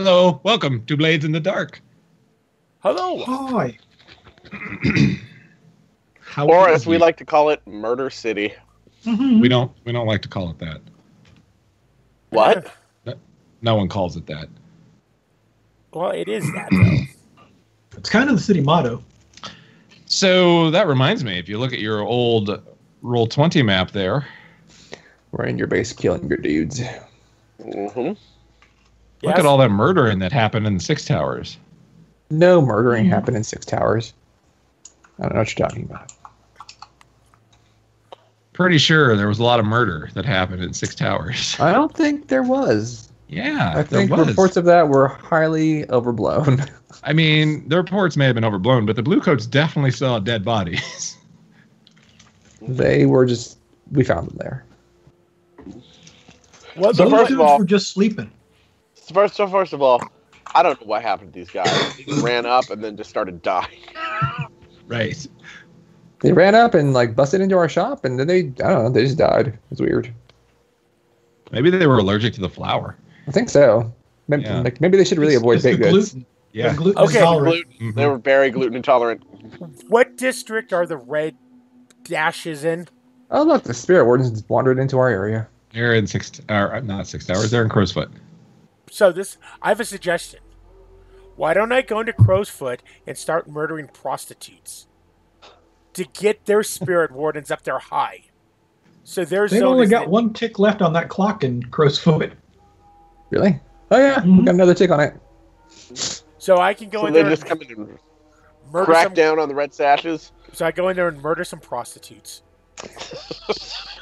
Hello, welcome to Blades in the Dark. Hello. Hi. Or as we like to call it, Murder City. Mm-hmm. We don't like to call it that. What? No one calls it that. Well, it is that, though. It's kind of the city motto. So that reminds me, if you look at your old Roll20 map there. We're in your base killing your dudes. Mm-hmm. Look at all that murdering that happened in the Six Towers. No murdering happened in Six Towers. I don't know what you're talking about. Pretty sure there was a lot of murder that happened in Six Towers. I don't think there was. Yeah, I think there was. reports of that were highly overblown. I mean, the reports may have been overblown, but the Bluecoats definitely saw dead bodies. They were just... We found them there. Well, Those first of dudes all, were just sleeping. first of all, I don't know what happened to these guys. They ran up and then just started dying. Right. They ran up and like busted into our shop, and then they just died. It's weird. Maybe they were allergic to the flour. I think so. Maybe, Yeah. maybe they should really avoid It's the baked goods. gluten. Yeah. The gluten Okay. intolerant. Mhm. They were very gluten intolerant. What district are the Red Sashes in? Oh look, the spirit wardens wandered into our area. They're in not 6 Towers. They're in Crowsfoot. So I have a suggestion. Why don't I go into Crowsfoot and start murdering prostitutes to get their spirit wardens up there high? So there's They've only got one tick left on that clock in Crowsfoot. Really? Oh yeah, we got another tick on it. So I can go So in they there just and come in and murder crack some. down on the Red Sashes. So I go in there and murder some prostitutes.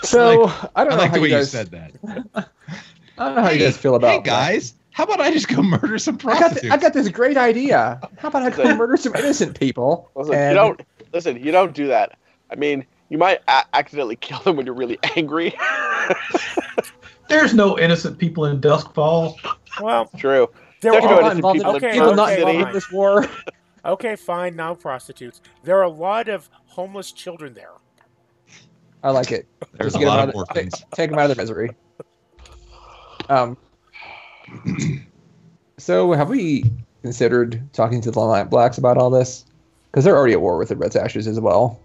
So I don't I know like how the way you you guys said that. I don't know how you guys feel about Hey guys, how about I just go murder some I prostitutes? got this great idea. How about I go murder some innocent people? Listen, you don't do that. I mean, you might accidentally kill them when you're really angry. There's no innocent people in Duskfall. Well, True. there There's no are innocent involved in- people okay, in people Murder not okay, involved City. in this war. okay, fine, now prostitutes. There are a lot of homeless children there. I like it. There's Just a get 'em lot out of orphans. take them out of their misery. So have we considered talking to the Lamp Blacks about all this? Because they're already at war with the Red Sashes as well.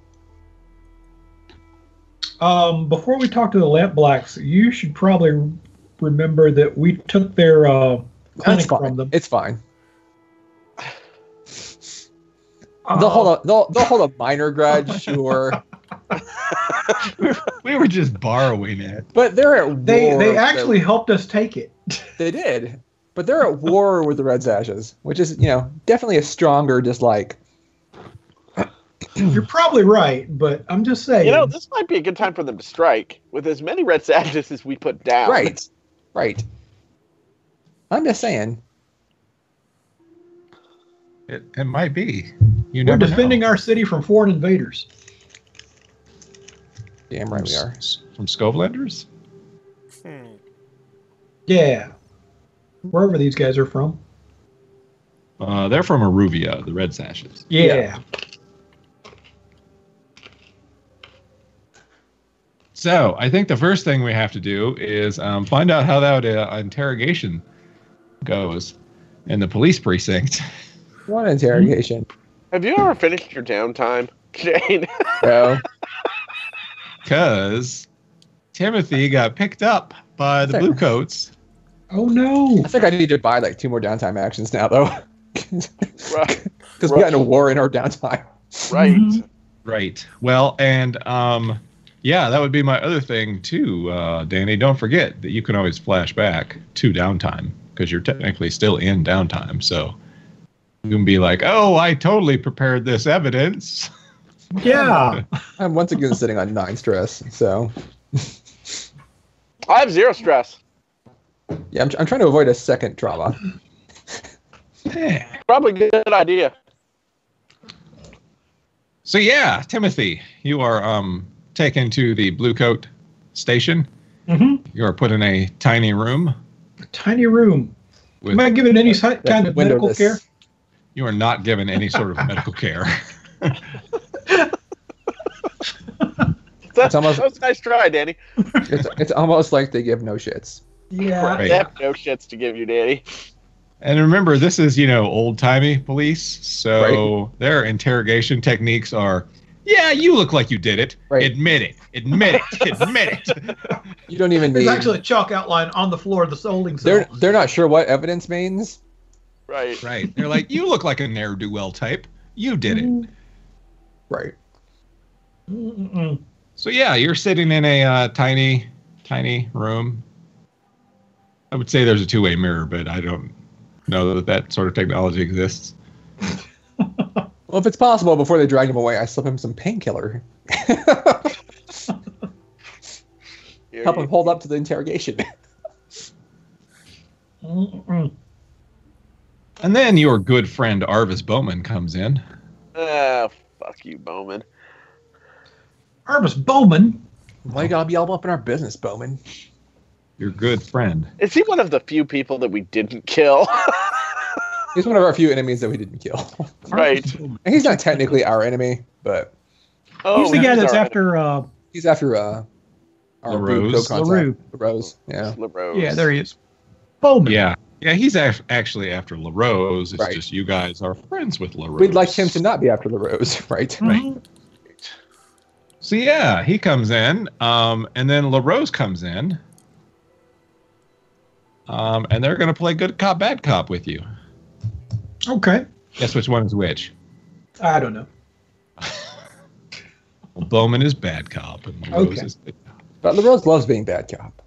Before we talk to the Lamp Blacks, you should probably remember that we took their That's clinic fine. from them. It's fine. They'll hold a minor grudge, sure. We were just borrowing it. But they're at war. They actually helped us take it. They did. But they're at war with the Red Sashes, which is, definitely a stronger dislike. You're probably right, but I'm just saying. This might be a good time for them to strike with as many Red Sashes as we put down. Right. I'm just saying. It might be. We're Never defending know. our city from foreign invaders. Damn right we are. From Scovelanders? Yeah. Wherever these guys are from. They're from Aruvia, the Red Sashes. Yeah. So I think the first thing we have to do is find out how that interrogation goes in the police precinct. What interrogation? Have you ever finished your downtime, Jane? No. Because Timothy got picked up by the Bluecoats. Oh no. I think I need to buy like 2 more downtime actions now, though. Right. Because we got in a war in our downtime. Right. Mhm. Right. Well, and yeah, that would be my other thing too, Danny. Don't forget that you can always flash back to downtime because you're technically still in downtime. So you can be like, "Oh, I totally prepared this evidence." Yeah. I'm once again sitting on 9 stress, so I have 0 stress. yeah, I'm trying to avoid a second trauma. Probably a good idea. So yeah, Timothy, you are taken to the Bluecoat station. Mm-hmm. You are put in a tiny room. A tiny room. With, Am I given any kind of medical windowless. care? you are not given any sort of medical care. That almost- was a nice try, Danny. It's almost like they give no shits. Yeah. Right. They have no shits to give you, Danny. And remember, this is, old-timey police, so Right. their interrogation techniques are, yeah, you look like you did it. Right. Admit it. Admit it. Admit it. You don't even There's need. actually a chalk outline on the floor of the holding cell. They're not sure what evidence means. Right. Right. They're like, you look like a ne'er-do-well type. You did it. Right. Mm-mm. So, yeah, you're sitting in a tiny room. I would say there's a two-way mirror, but I don't know that sort of technology exists. Well, if it's possible, before they drag him away, I slip him some painkiller. Help him hold up to the interrogation. Mm-mm. And then your good friend Arvis Bowman comes in. Fuck you, Bowman. Arvis Bowman. Why you gotta be all up in our business, Bowman? Your good friend. Is he one of the few people that we didn't kill? He's one of our few enemies that we didn't kill. Right. And he's not technically our enemy, but Oh, He's the guy that's sorry. after. he's after our LaRose. LaRue. LaRose, yeah. LaRose. Yeah, there he is. Bowman. Yeah. Yeah, he's actually after LaRose. It's Right. just you guys are friends with LaRose. We'd like him to not be after LaRose, right? Mhm. So, yeah, he comes in, and then LaRose comes in, and they're going to play good cop, bad cop with you. Okay. Guess which one is which? I don't know. Well, Bowman is bad cop, and LaRose Okay. is good cop. But LaRose loves being bad cop.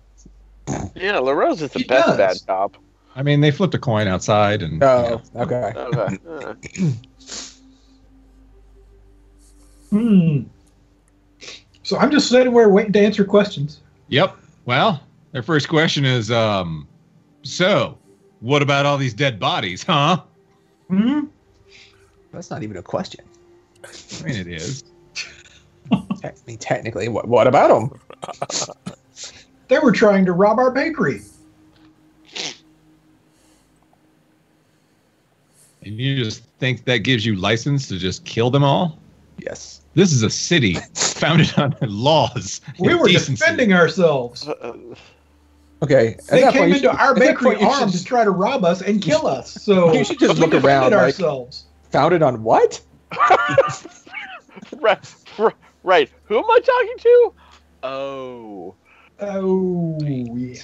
Yeah, LaRose is the He best does. bad cop. I mean, they flipped a coin outside, and Oh, okay. Okay. So I'm just sitting there waiting to answer questions. Yep. Well, their first question is, so, what about all these dead bodies, huh? Hmm. That's not even a question. I mean, it is. I mean, technically, what about him? They were trying to rob our bakery. And you just think that gives you license to just kill them all? Yes. This is a city founded on laws. We and were decency. defending ourselves. Okay. at They that came point, you into should- our at that bakery point, you should armed to try to rob us and kill us. So You should just we look defended around like- ourselves. Founded on what? Right. Who am I talking to? Oh. Oh yeah.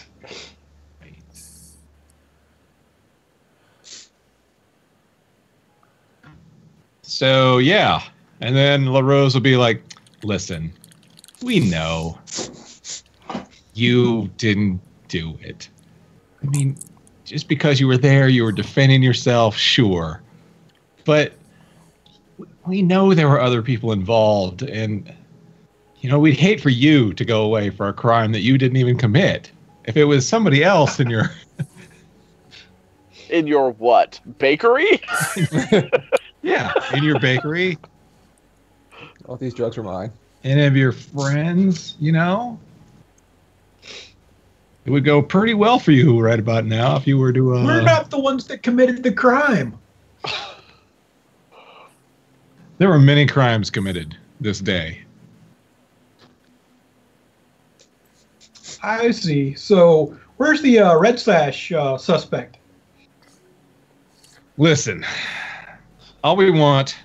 So, yeah. And then LaRose will be like, listen, we know you didn't do it. I mean, just because you were there, you were defending yourself, sure. But we know there were other people involved, and, we'd hate for you to go away for a crime that you didn't even commit. If it was somebody else in your... In your what? Bakery? Yeah, in your bakery, All these drugs were mine. any of your friends, it would go pretty well for you right about now if you were to... We're not the ones that committed the crime. There were many crimes committed this day. I see. So where's the Red Sash suspect? Listen, all we want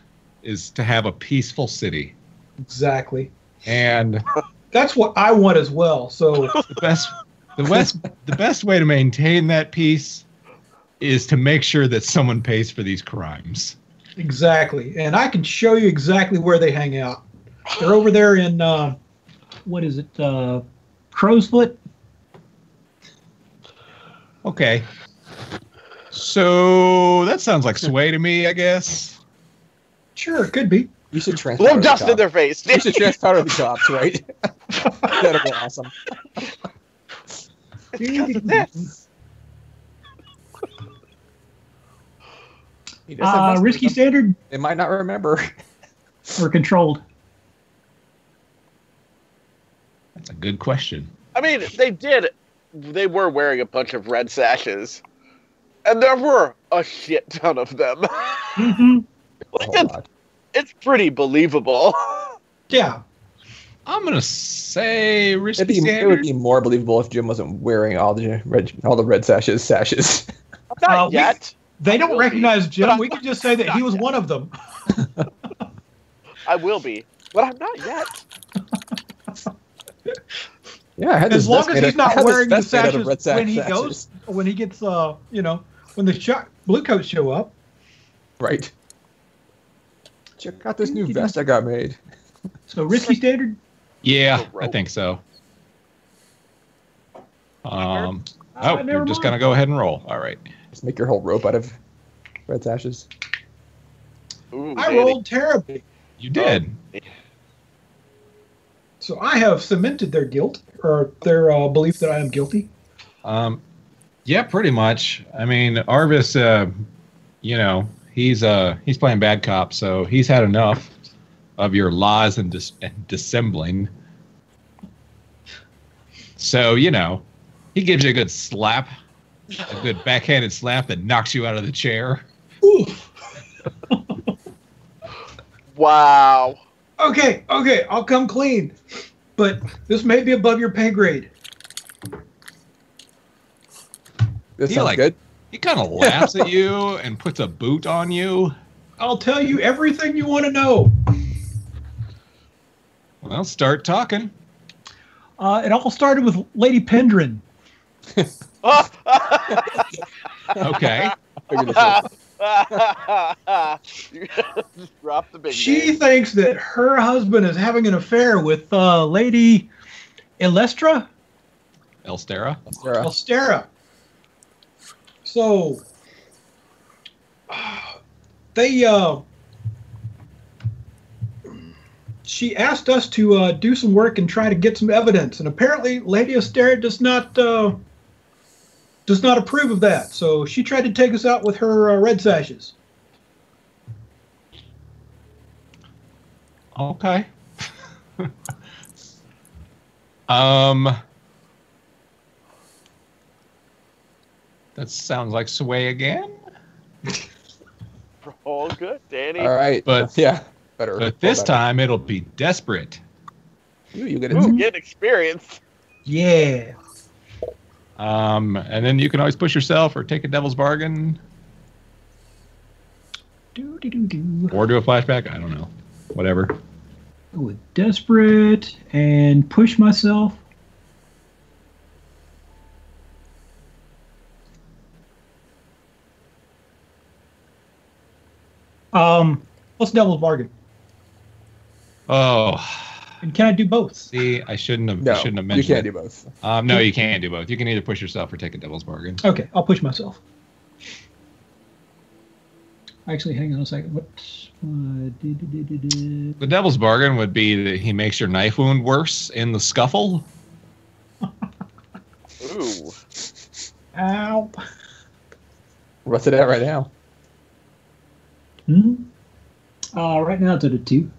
is to have a peaceful city. Exactly. And That's what I want as well. So the best way to maintain that peace is to make sure that someone pays for these crimes. exactly. And I can show you exactly where they hang out. They're over there in what is it? Crow's Foot? Okay. So that sounds like sway to me, I guess. Sure, it could be. You should transfer. Blow dust in their face. You should transfer the cops, right? That'd be awesome. He does have Risky muscles. Standard They might not remember. or Controlled? That's a good question. I mean, they were wearing a bunch of red sashes. And there were a shit ton of them. Mm-hmm. Like, A whole lot. it's pretty believable. Yeah. I'm gonna say risky It would standard. be more believable if Jim wasn't wearing all the red sashes. Not yet. They don't will be, recognize but Jim. I'm We can just say that he not was yet. one of them. I will be, but I'm not yet. Yeah, I had this As long vest as made he's out- I not had this wearing the vest made out of sashes red sash when he sashes. goes, when he gets, when the blue coats show up. Right. Check out this new vest I got made. So risky standard. Yeah, The rope. I think so. never You're just mind. gonna go ahead and roll. All right. Just make your whole rope out of red sashes. Ooh, I Danny. rolled terribly, You did. so I have cemented their guilt or their belief that I am guilty. Yeah, pretty much. I mean, Arvis, he's playing bad cop, so he's had enough of your lies and dissembling. So, he gives you a good slap, a good backhanded slap that knocks you out of the chair. Oof. Wow. Okay, I'll come clean, but this may be above your pay grade. This He, sounds like- good. He kind of laughs at you and puts a boot on you. I'll tell you everything you want to know. Well, start talking. It all started with Lady Pendrin. Okay. Figured this out. You just dropped the big She name. thinks that her husband is having an affair with Lady Elestra. Elstera. Sarah. Elstera. So she asked us to do some work and try to get some evidence, and apparently Lady Elstera does not approve of that. So she tried to take us out with her red sashes. Okay. That sounds like Sway again. All good, Danny. All right. But- yeah, better. But this time it'll be desperate. You get it. Ooh, get experience. Yeah. And then you can always push yourself or take a devil's bargain Do. or do a flashback. I don't know. Whatever. Go with desperate and push myself. What's devil's bargain? Oh, And can I do both? see, I shouldn't have. No, I shouldn't have you mentioned can't it. do both. No, you can't do both. You can either push yourself or take a devil's bargain. Okay, I'll push myself. Actually, hang on a second. What? The devil's bargain would be that he makes your knife wound worse in the scuffle. Ooh. Ow. What's it at right now? Hmm? Right now it's at a 2.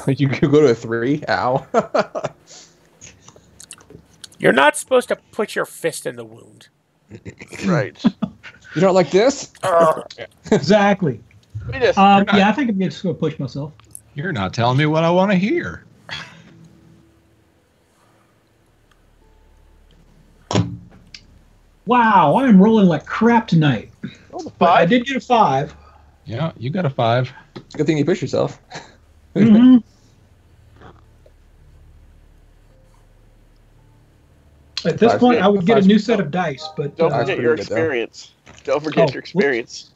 You could go to a 3. Ow. You're not supposed to put your fist in the wound. Right. You don't like this? Exactly. We just, Yeah, I think I'm just going to push myself. You're not telling me what I want to hear. Wow, I'm rolling like crap tonight. roll the But I 5. did get a 5. Yeah, you got a 5. It's a good thing you push yourself. Mm-hmm. At this point, I would get a new set of dice, but Don't That's forget pretty your good, though. experience. Don't forget Oh, your experience.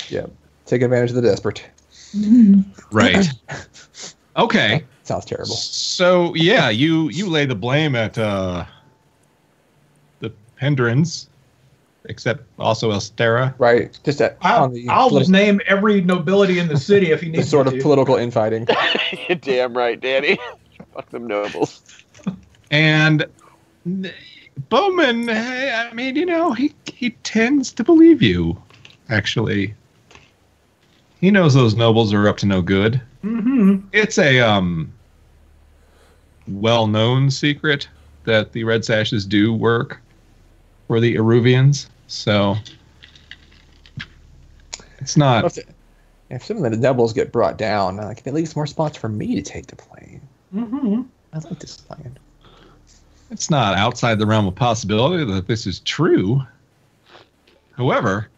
Yeah. Take advantage of the desperate. Right. Okay. Sounds terrible. So yeah, you lay the blame at the Pendrins, except also Elstera. Right. Just at, on the, I'll politi- just name every nobility in the city if he the needs sort me of to. political infighting. You're damn right, Danny. Fuck them nobles. And Bowman, I mean, he tends to believe you. Actually, he knows those nobles are up to no good. Mm-hmm. It's a well-known secret that the Red Sashes do work for the Eruvians. So it's not. If some of the devils get brought down, like at least more spots for me to take the plane. Mm-hmm. I like this plan. It's not outside the realm of possibility that this is true. However,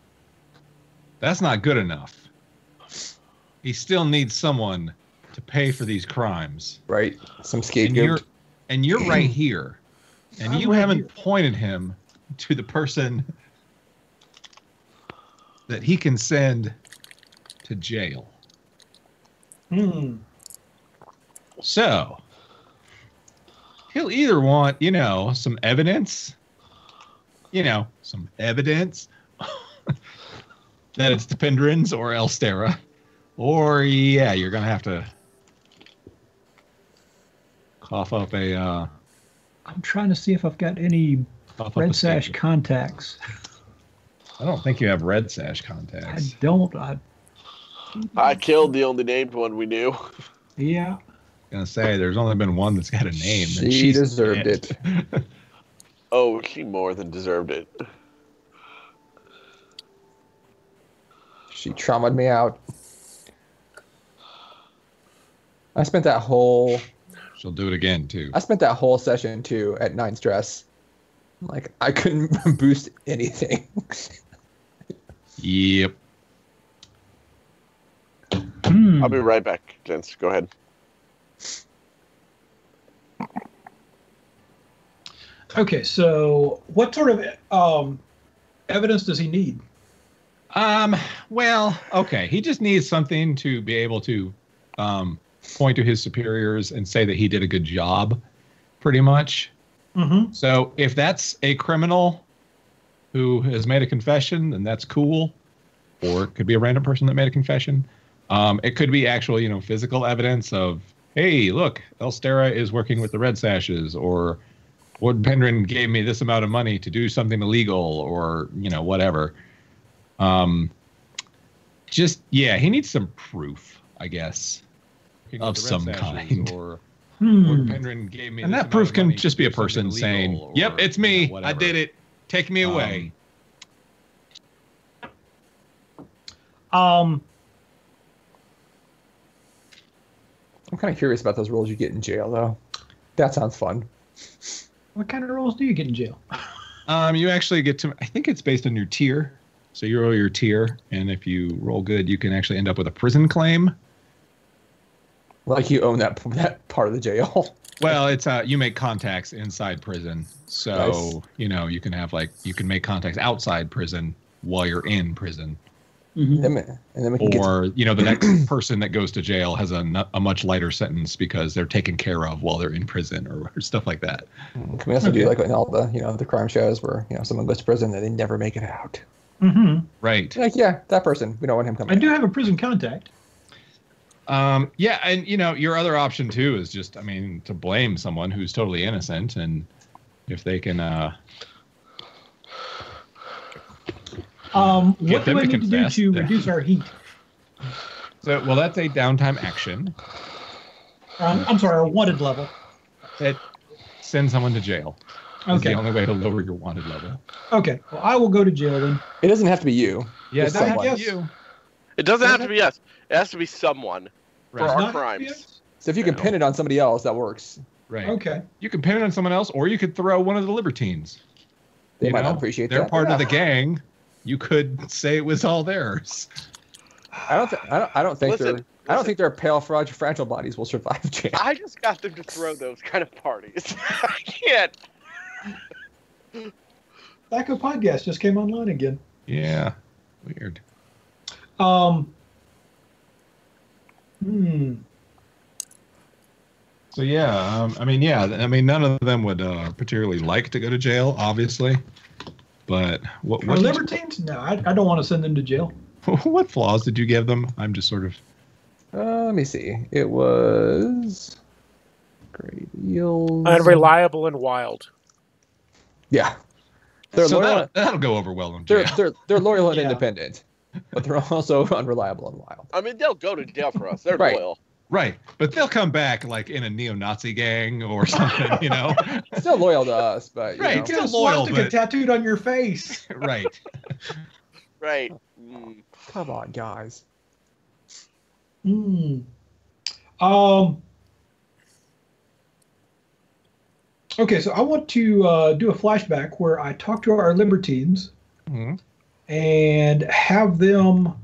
that's not good enough. He still needs someone to pay for these crimes. Right. Some And scapegoat. you're right here. And I'm you right haven't here. pointed him to the person that he can send to jail. So he'll either want, some evidence, some evidence that it's the Pendrins or Elstera, or you're gonna have to cough up a. I'm trying to see if I've got any Red Sash contacts. I don't think you have Red Sash I contacts. don't. I killed the only named one we knew. Yeah. I'm gonna say there's only been one that's got a name. And She she's deserved dead. it. Oh, she more than deserved it. She traumatized me out. I spent that whole She'll do it again too. session too at 9 stress. Like I couldn't boost anything. Yep. I'll be right back, gents. Go ahead. Okay, so what sort of evidence does he need? Well, okay. He just needs something to be able to point to his superiors and say that he did a good job, pretty much. Mm-hmm. So if that's a criminal who has made a confession, then that's cool. Or it could be a random person that made a confession. It could be actual, physical evidence of, hey, look, Elstera is working with the Red Sashes, or Ward Pendrin gave me this amount of money to do something illegal, or, whatever. He needs some proof, I guess, of some kind. Or Ward Pendrin gave me, and that proof can just be a person saying, "Yep, it's me. I did it. Take me away." I'm kind of curious about those roles you get in jail, though. That sounds fun. What kind of roles do you get in jail? You actually get to. I think it's based on your tier. So you roll your tier, and if you roll good, you can actually end up with a prison claim. Like you own that part of the jail. Well, it's you make contacts inside prison, so Nice. you can have you can make contacts outside prison while you're in prison, And then we can or the next person that goes to jail has a much lighter sentence because they're taken care of while they're in prison or stuff like that. can we also do like in all the the crime shows where someone goes to prison and they never make it out. Mm-hmm. Right. Like that person, we don't want him coming. I do have a prison contact. And your other option too is just, to blame someone who's totally innocent, and if they can, What do them I to need to do confess to that- reduce our heat? So, well, that's a downtime action. I'm sorry, our wanted level. It sends someone to jail. It's Okay. the only way to lower your wanted level. Okay. Well, I will go to jail then. It doesn't have to be you. Yeah, Just it doesn't have someone. to be you. It doesn't have to be us. It has to be someone for Right. our Not- crimes. So if you can pin it on somebody else, that works. Right. Okay. You can pin it on someone else, or you could throw one of the libertines. They might not appreciate They're that. part of the gang. You could say it was all theirs. I don't think Listen, I don't think their pale, fragile bodies will survive jail. I just got them to throw those kind of parties. I can't. Backup podcast just came online again. Yeah. Weird. So yeah, none of them would particularly like to go to jail, obviously. But what Our libertines? No, I don't want to send them to jail. what flaws did you give them? I'm just sort of. Let me see. It was Grave Eels. Unreliable and wild. Yeah, they're So loyal. that'll go over well in jail. They're loyal and Yeah. independent, but they're also unreliable and wild. I mean, they'll go to jail for us. They're Right. loyal. Right, but they'll come back like in a neo-Nazi gang or something, Still loyal to us, but Right. You know. Still Get a loyal, swastika but- tattooed on your face. Right. Right. Come on, guys. Okay, so I want to do a flashback where I talk to our libertines Mhm. and have them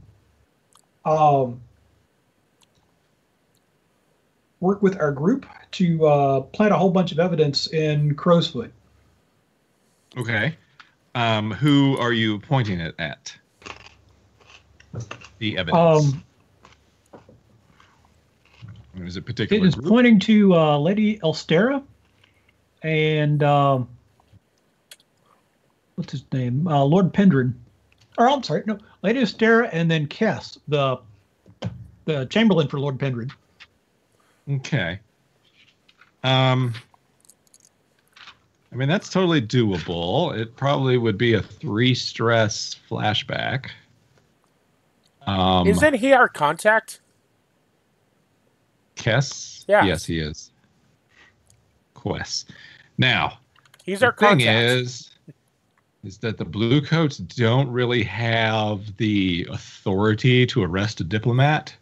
work with our group to plant a whole bunch of evidence in Crowsfoot. Okay. Who are you pointing it at? The evidence. Is it a particular It is group? pointing to Lady Elstera and what's his name? Lord Pendrin. Or I'm sorry, no, Lady Elstera and then Kess, the Chamberlain for Lord Pendrin. Okay. I mean, that's totally doable. It probably would be a 3-stress flashback. Isn't he our contact? Kess? Yes. Yes, he is. Quest. Now, He's the our thing contact. is that the Bluecoats don't really have the authority to arrest a diplomat.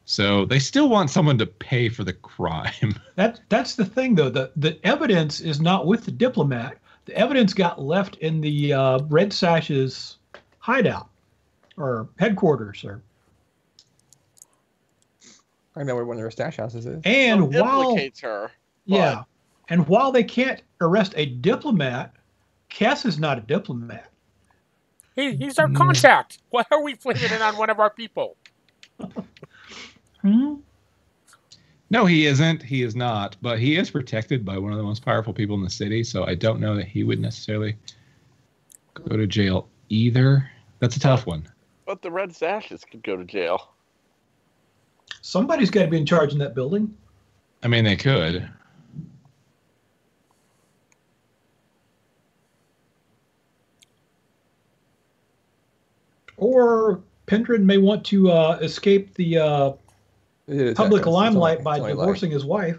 So they still want someone to pay for the crime. That's the thing, though. The evidence is not with the diplomat. The evidence got left in the Red Sashes hideout or headquarters, or. I know where one of their stash houses is. And So it while implicates her. yeah, and while they can't arrest a diplomat, Kess is not a diplomat. He's our contact. Why are we blaming it on one of our people? Hmm? No, he isn't. He is not. But he is protected by one of the most powerful people in the city, so I don't know that he would necessarily go to jail either. That's a tough one. But the Red Sashes could go to jail. Somebody's got to be in charge in that building. I mean, they could. Or Pendrin may want to escape the public limelight by divorcing his wife,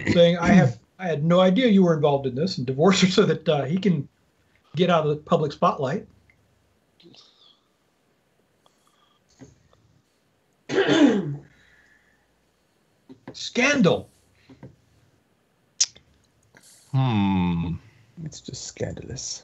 saying, I had no idea you were involved in this," and divorce her so that he can get out of the public spotlight. Scandal. It's just scandalous.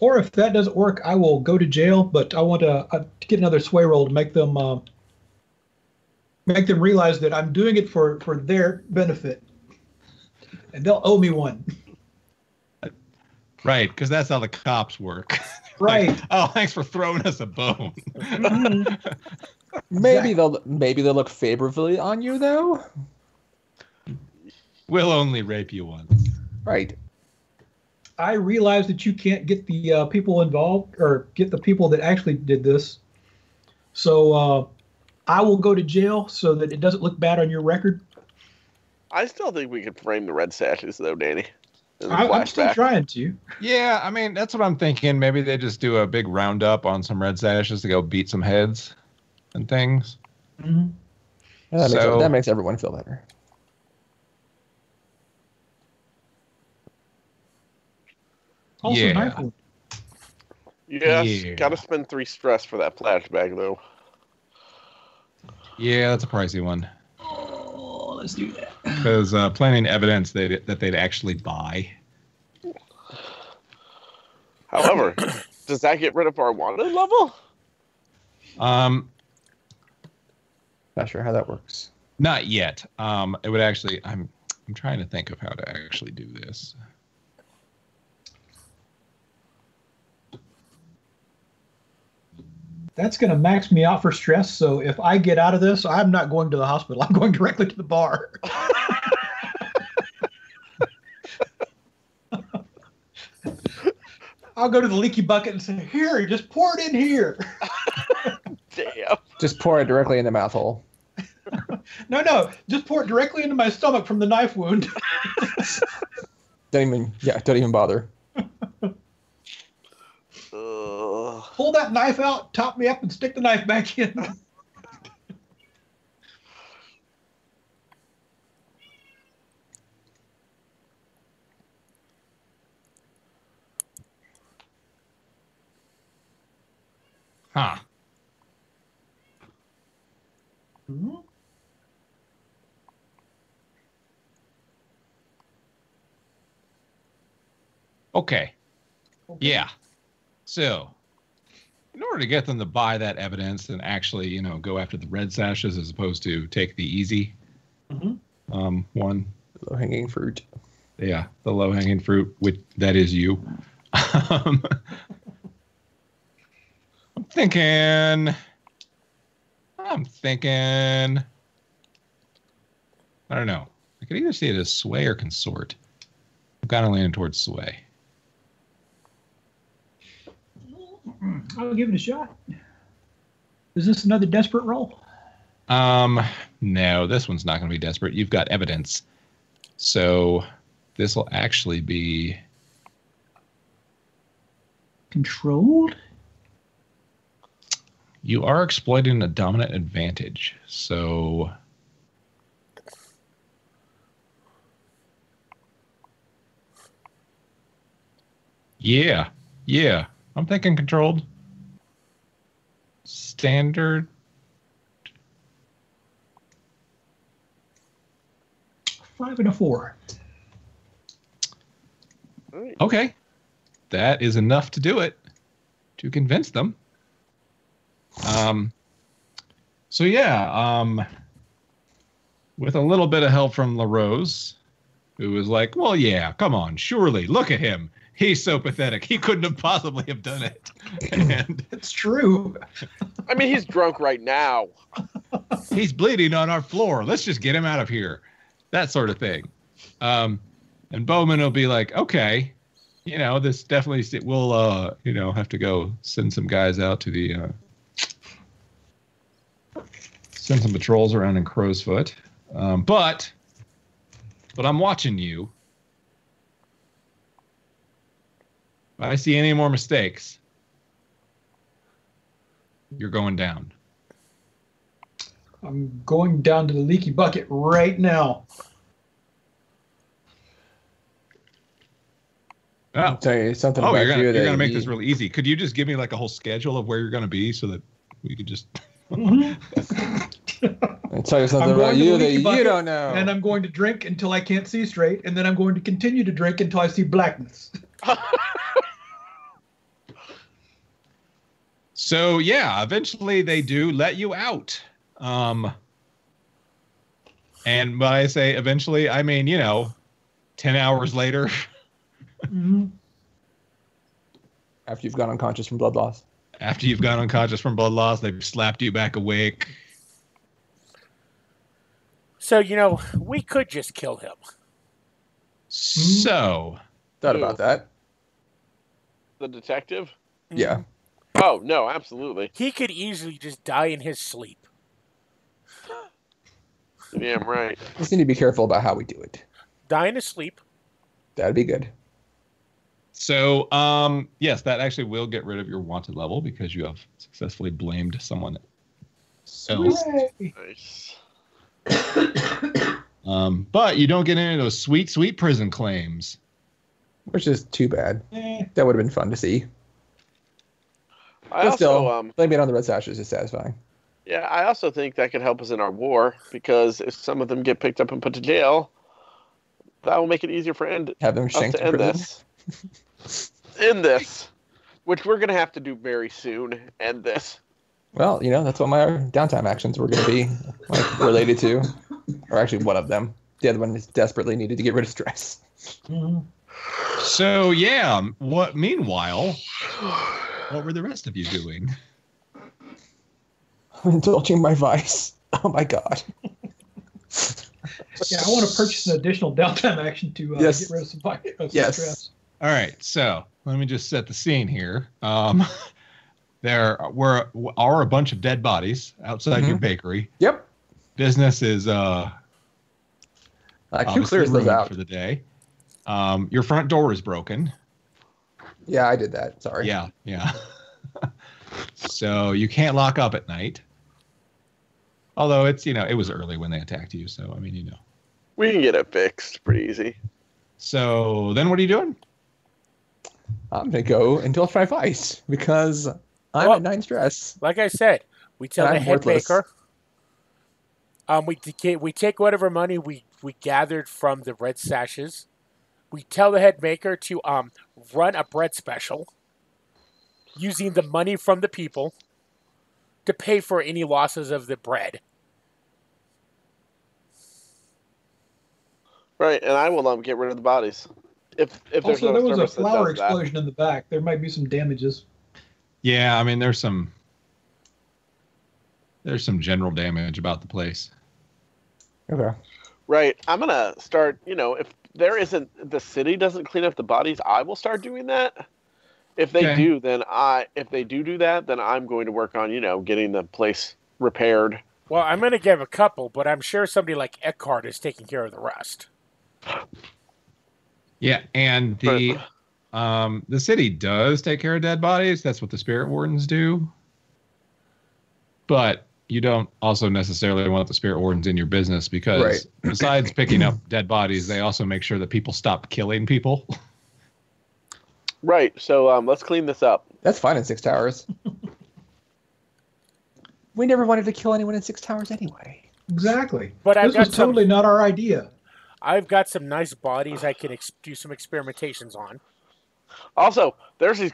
Or if that doesn't work, I will go to jail, but I want to get another sway roll to make them realize that I'm doing it for their benefit, and they'll owe me one. Right, because that's how the cops work. Right. Like, oh, thanks for throwing us a bone. Maybe they'll look favorably on you though. We'll only rape you once. Right. I realize that you can't get the people involved or get the people that actually did this. So I will go to jail so that it doesn't look bad on your record. I still think we could frame the Red Sashes, though, Danny. I'm still trying to. Yeah, I mean, that's what I'm thinking. Maybe they just do a big roundup on some Red Sashes to go beat some heads and things. Mm-hmm. Yeah, that makes everyone feel better. Also, Yeah. knife wound. Yes, Yeah. gotta spend 3 stress for that flashback, though. Yeah, that's a pricey one. Oh, let's do that. Because planning evidence that they'd actually buy. However, does that get rid of our wanted level? Not Not sure how that works. yet. It would actually. I'm trying to think of how to actually do this. That's going to max me out for stress. So if I get out of this, I'm not going to the hospital. I'm going directly to the bar. I'll go to the leaky bucket and say, "Here, just pour it in here." Damn. Just pour it directly in the mouth hole. No, just pour it directly into my stomach from the knife wound. Don't even bother. Pull that knife out, top me up, and stick the knife back in. Huh. Mhm. Okay. Okay. Yeah. So, in order to get them to buy that evidence and actually, go after the Red Sashes as opposed to take the easy Mhm. one, Low hanging fruit. yeah, the low hanging fruit, which that is you. um, I'm thinking. I don't know. I could either see it as sway or consort. I'm kind of leaning towards sway. I'll give it a shot. Is this another desperate roll? No, this one's not going to be desperate. You've got evidence. So this will actually be Controlled? you are exploiting a dominant advantage. So yeah. I'm thinking controlled. Standard. 5 and a 4. Okay. That is enough to do it. To convince them. So yeah, with a little bit of help from LaRose, who was like, well, yeah, come on, surely, look at him. He's so pathetic. He couldn't have possibly have done it. And It's true. I mean, he's drunk right now. he's bleeding on our floor. Let's just get him out of here. That sort of thing. And Bowman will be like, okay, this definitely, we'll, have to go send some guys out to the, send some patrols around in Crowsfoot. But I'm watching you. If I see any more mistakes, you're going down. I'm going down to the leaky bucket right now. I'll tell you something Oh, about you're you gonna make this really easy. Could you just give me like a whole schedule of where you're gonna be so that we could just? Mhm. I'll tell you something I'm about going to you the that leaky you bucket, don't know. and I'm going to drink until I can't see straight, and then I'm going to continue to drink until I see blackness. So yeah, eventually they do let you out. And when I say eventually, I mean 10 hours later. Mm-hmm. After you've gone unconscious from blood loss. After you've gone unconscious from blood loss, they've slapped you back awake. So, we could just kill him. So Thought Who? about that. The detective? Yeah. Oh, no, absolutely. He could easily just die in his sleep. Damn right. Just need to be careful about how we do it. Die in his sleep. That'd be good. So, yes, that actually will get rid of your wanted level because you have successfully blamed someone else. Nice. But you don't get any of those sweet, sweet prison claims. Which is too bad. That would have been fun to see. I But also, still, blaming it on the Red Sashes is satisfying. yeah, I also think that could help us in our war because if some of them get picked up and put to jail, that will make it easier for Have them us shanked to in end prison. this. End this, which we're gonna have to do very soon. End this. Well, that's what my downtime actions were going to be related to. Or actually, one of them. The other one is desperately needed to get rid of stress. Mm-hmm. So, yeah, meanwhile, what were the rest of you doing? I'm indulging my vice. Oh my god. Yeah, I want to purchase an additional downtime action to Yes. get rid of some Yes. stress. All right, so let me just set the scene here. There are a bunch of dead bodies outside your bakery. Yep. Business is Q obviously clears those ruined out. for the day. Your front door is broken. Yeah, I did that. Sorry. Yeah. So you can't lock up at night. Although it's it was early when they attacked you, so I mean We can get it fixed pretty easy. So then what are you doing? I'm going to go indulge my vice because I'm at 9 stress. Like I said, we tell And the I'm head worthless. baker. We take whatever money we gathered from the Red Sashes. We tell the head maker to run a bread special using the money from the people to pay for any losses of the bread. Right, and I will get rid of the bodies. If there's Also, no there was a service that flower does that. explosion in the back. There might be some damages. Yeah, I mean, there's some general damage about the place. Okay. Right, I'm gonna start. If the city doesn't clean up the bodies, I will start doing that. If they Okay. do, then if they do that, then I'm going to work on getting the place repaired. Well, I'm going to give a couple, but I'm sure somebody like Eckhart is taking care of the rest. Yeah, and the city does take care of dead bodies. That's what the spirit wardens do. But you don't also necessarily want the spirit wardens in your business because besides picking up dead bodies, they also make sure that people stop killing people. Right. So let's clean this up. That's fine in 6 towers. We never wanted to kill anyone in 6 towers anyway. Exactly. But I've this got was totally not our idea. I've got some nice bodies I can do some experimentations on. Also, there's these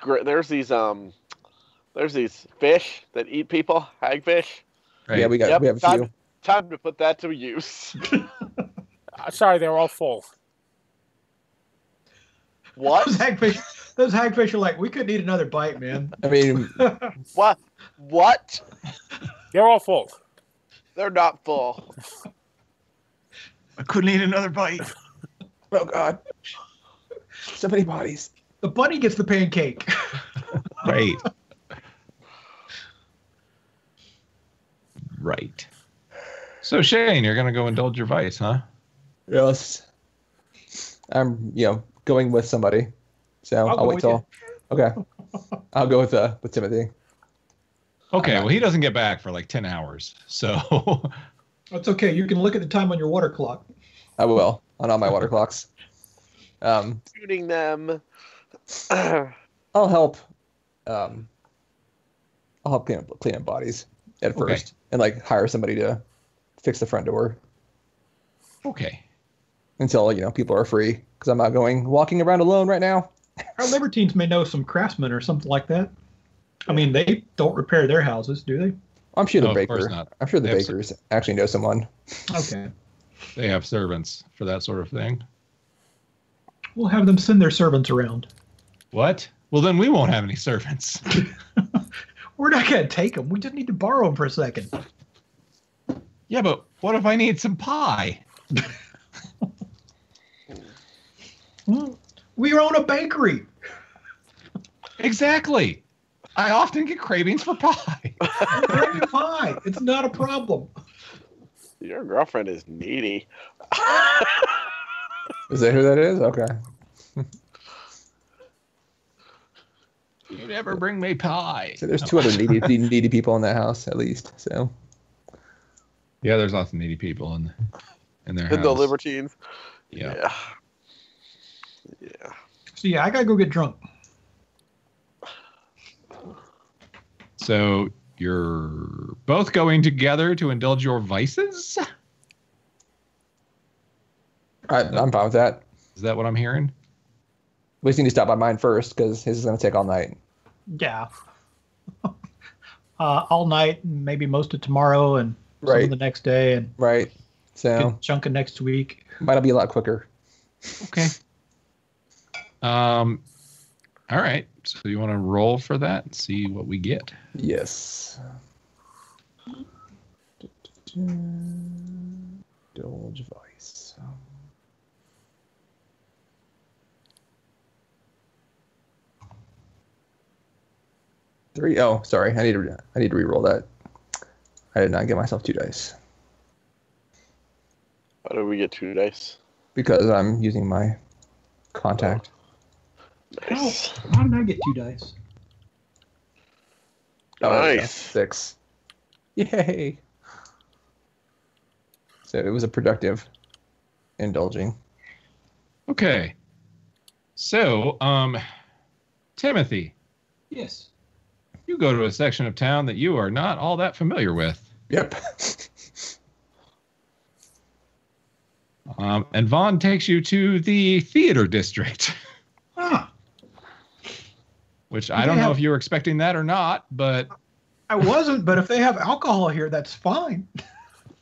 fish that eat people, hagfish. Right. Yeah, we have a few. Time to put that to use. Sorry, they're all full. What? Those hagfish are like, we couldn't eat another bite, man. I mean, what? They're all full. They're not full. I couldn't eat another bite. Oh God, so many bodies. The bunny gets the pancake. Right. Right. So Shane, you're gonna go indulge your vice, huh? Yes. I'm, going with somebody. So I'll wait till. Okay. I'll go with Timothy. Okay. Well, he doesn't get back for like 10 hours, so. That's okay. You can look at the time on your water clock. I will on all my water clocks. Shooting them. I'll help. I'll help clean up bodies at first, and hire somebody to fix the front door. Okay. Until people are free, because I'm not walking around alone right now. Our libertines may know some craftsmen or something like that. I mean, they don't repair their houses, do they? I'm sure the No, of course baker. not. I'm sure the They have bakers actually know someone. Okay. They have servants for that sort of thing. We'll have them send their servants around. What? Well, then we won't have any servants. We're not going to take them. We just need to borrow them for a second. Yeah, but what if I need some pie? Well, we own a bakery. Exactly. I often get cravings for pie. Bring me pie. It's not a problem. Your girlfriend is needy. Is that who that is? Okay. You never bring me pie. So there's 2 other needy people in that house at least. So. Yeah, there's lots of needy people in their house. The libertines. Yeah. Yeah. So yeah, I gotta go get drunk. So you're both going together to indulge your vices? I'm fine with that. Is that what I'm hearing? We just need to stop by mine first, because his is going to take all night. Yeah. All night, maybe most of tomorrow, and some of the next day, and Right. So good chunk of next week. might be a lot quicker. Okay. All right. So you want to roll for that and see what we get? Yes. Indulge vice. 3. Oh, sorry. I need to re-roll that. I did not get myself 2 dice Why did we get 2 dice? because I'm using my contact. Nice. How did I get 2 dice? Oh, there we go. Nice. 6. Yay. So it was a productive indulging. Okay. So, Timothy, Yes. You go to a section of town that you are not all that familiar with. Yep. And Vaughn takes you to the theater district. Ah, Which I don't know if you were expecting that or not, but... I wasn't, but if they have alcohol here, that's fine.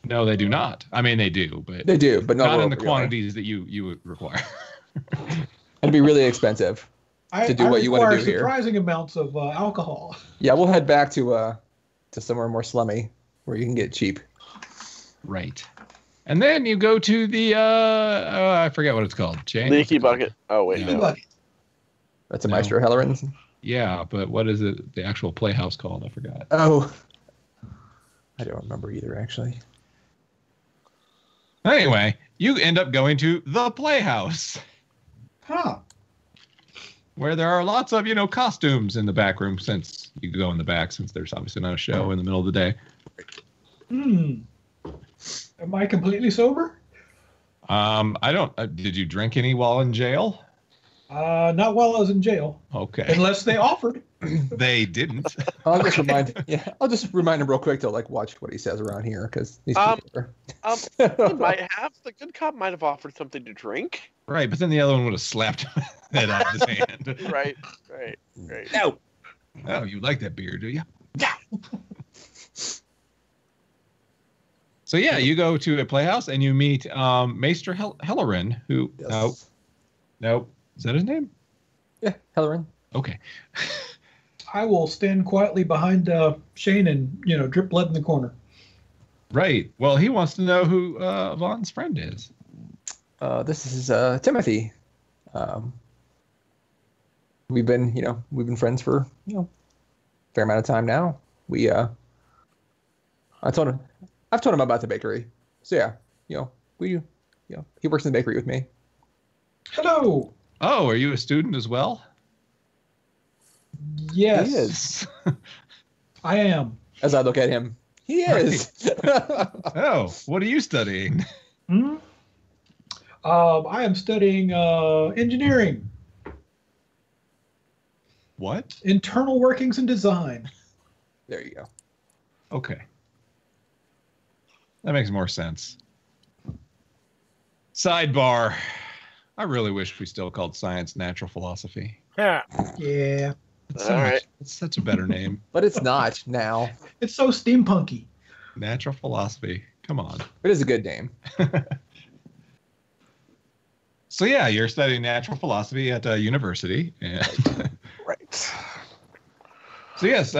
No, they do not. I mean, they do, but... They do, but not in the quantities that you would require. It'd be really expensive to do what you want to do here. Surprising amounts of alcohol. Yeah, we'll head back to somewhere more slummy where you can get cheap. Right. And then you go to the, I forget what it's called. Jane? Leaky Bucket. Oh, wait, Leaky no. Bucket. That's a Maestro Hellerin. Yeah, but what is it? The actual playhouse called? I forgot. Oh. I don't remember either, actually. Anyway, you end up going to the playhouse. Huh. Where there are lots of, costumes in the back room since you go in the back, since there's obviously not a show in the middle of the day. Am I completely sober? I don't, did you drink any while in jail? Not while I was in jail. Okay. Unless they offered. They didn't. I'll just remind him real quick to watch what he says around here because these people the good cop might have offered something to drink. Right, but then the other one would have slapped that out of his hand. Right. No. Oh, you like that beer, do you? Yeah. So yeah, you go to a playhouse and you meet Maester Hellerin, who nope, is that his name? Yeah, Hellerin. Okay. I will stand quietly behind Shane and drip blood in the corner. Right. Well, he wants to know who Vaughn's friend is. This is Timothy. We've been friends for a fair amount of time now. I've told him about the bakery. So yeah, he works in the bakery with me. Hello. Oh, are you a student as well? Yes. He is. I am. As I look at him, he is. Oh, what are you studying? I am studying engineering. What? Internal workings and design. There you go. Okay. That makes more sense. Sidebar. I really wish we still called science natural philosophy. Yeah. Yeah. It's such a better name. But it's not now. It's so steampunky. Natural philosophy. Come on. It is a good name. So yeah, you're studying natural philosophy at a university. And Right. So yes,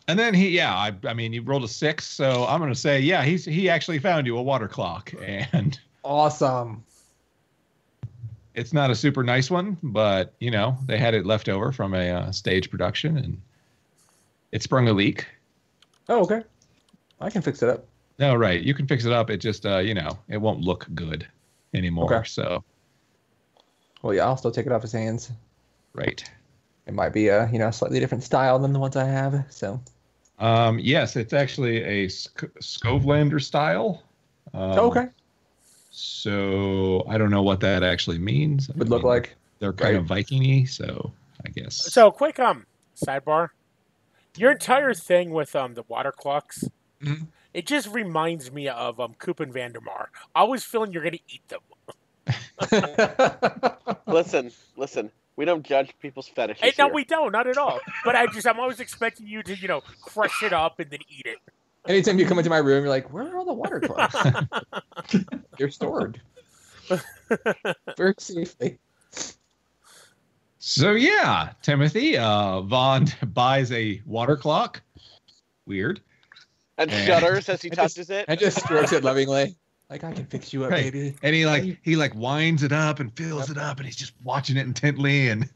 and then I mean, you rolled a 6, so I'm going to say, yeah, he actually found you a water clock, and Awesome. it's not a super nice one, but they had it left over from a stage production, and it sprung a leak. Oh, okay. I can fix it up. No, right, you can fix it up. It just it won't look good anymore. Okay. So Well, yeah, I'll still take it off his hands. right. It might be a slightly different style than the ones I have. So. Yes, it's actually a Skovlander style. Okay. So I don't know what that actually means. Would look like. They're kind of Viking-y, so I guess. So quick sidebar. Your entire thing with the water clocks, it just reminds me of Coop and Vandermar. I always feeling you're gonna eat them. Listen. We don't judge people's fetishes. No, here. we don't, not at all. But I'm always expecting you to, crush it up and then eat it. Anytime you come into my room, you're like, "Where are all the water clocks?" They're stored very safely. So yeah, Timothy, Vaughn buys a water clock. Weird. And shudders as he touches it. And just strokes it lovingly. Like, I can fix you up, Right. baby. And he winds it up and fills it up, and he's just watching it intently, and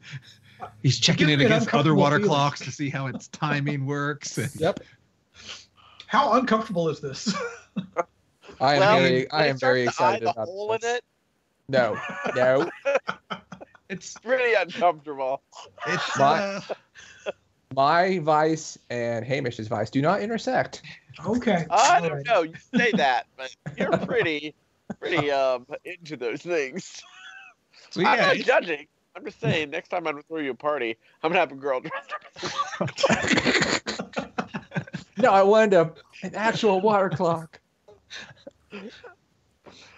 he's checking it against other water clocks to see how its timing works. And Yep. How uncomfortable is this? I am very excited the about hole in this. it. No. It's Really uncomfortable. My vice and Hamish's vice do not intersect. Okay. I don't know. You say that, but you're pretty into those things. so I'm yeah, not judging. I'm just saying, next time I'm throw you a party, I'm gonna have a girl dressed up. No, I wanted an actual water clock.